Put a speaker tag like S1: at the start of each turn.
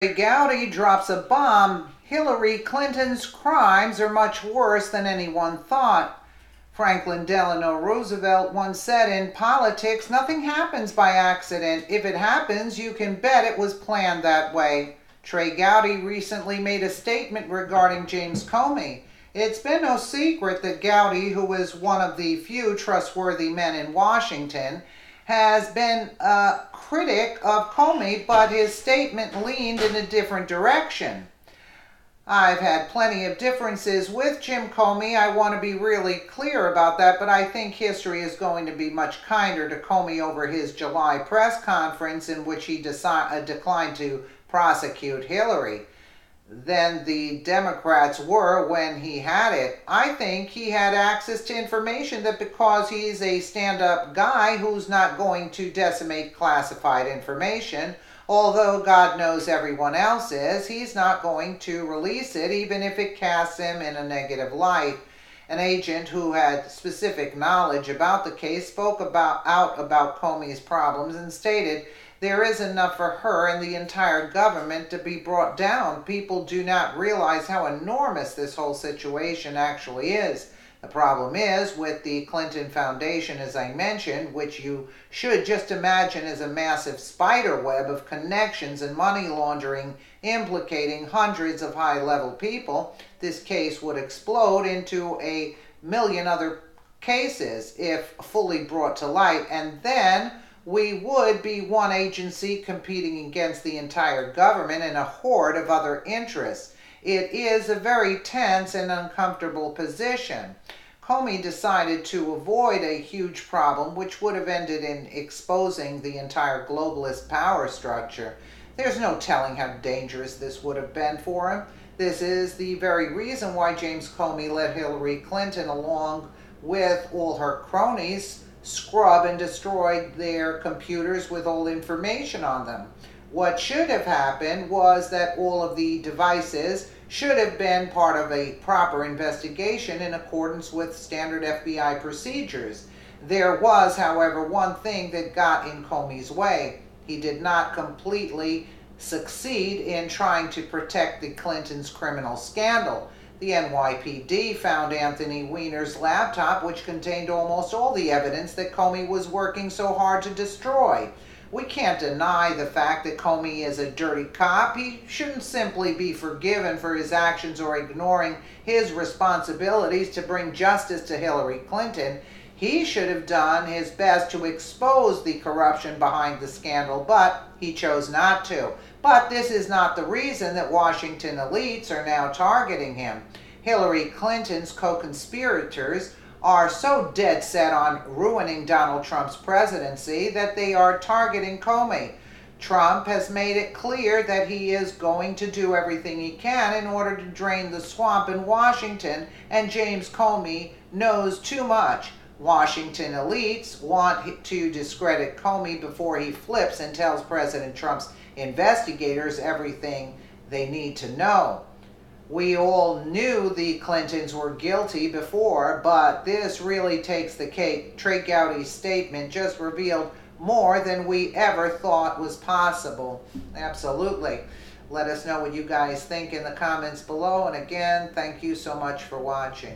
S1: Gowdy drops a bomb. Hillary Clinton's crimes are much worse than anyone thought. Franklin Delano Roosevelt once said, in politics, nothing happens by accident. If it happens, you can bet it was planned that way. Trey Gowdy recently made a statement regarding James Comey. It's been no secret that Gowdy, who is one of the few trustworthy men in Washington, has been a critic of Comey, but his statement leaned in a different direction. I've had plenty of differences with Jim Comey. I want to be really clear about that, but I think history is going to be much kinder to Comey over his July press conference in which he declined to prosecute Hillary than the Democrats were when he had it. I think he had access to information that, because he's a stand-up guy who's not going to decimate classified information, although God knows everyone else is, he's not going to release it even if it casts him in a negative light. An agent who had specific knowledge about the case spoke out about Comey's problems and stated, "There is enough for her and the entire government to be brought down. People do not realize how enormous this whole situation actually is. The problem is with the Clinton Foundation, as I mentioned, which you should just imagine as a massive spider web of connections and money laundering implicating hundreds of high-level people. This case would explode into a million other cases if fully brought to light, and then we would be one agency competing against the entire government and a horde of other interests. It is a very tense and uncomfortable position." Comey decided to avoid a huge problem which would have ended in exposing the entire globalist power structure. There's no telling how dangerous this would have been for him. This is the very reason why James Comey let Hillary Clinton, along with all her cronies, scrub and destroy their computers with old information on them. What should have happened was that all of the devices should have been part of a proper investigation in accordance with standard FBI procedures. There was, however, one thing that got in Comey's way. He did not completely succeed in trying to protect the Clintons' criminal scandal. The NYPD found Anthony Weiner's laptop, which contained almost all the evidence that Comey was working so hard to destroy. We can't deny the fact that Comey is a dirty cop. He shouldn't simply be forgiven for his actions or ignoring his responsibilities to bring justice to Hillary Clinton. He should have done his best to expose the corruption behind the scandal, but he chose not to. But this is not the reason that Washington elites are now targeting him. Hillary Clinton's co-conspirators are so dead set on ruining Donald Trump's presidency that they are targeting Comey. Trump has made it clear that he is going to do everything he can in order to drain the swamp in Washington, and James Comey knows too much. Washington elites want to discredit Comey before he flips and tells President Trump's investigators everything they need to know. We all knew the Clintons were guilty before, but this really takes the cake. Trey Gowdy's statement just revealed more than we ever thought was possible. Absolutely. Let us know what you guys think in the comments below. And again, thank you so much for watching.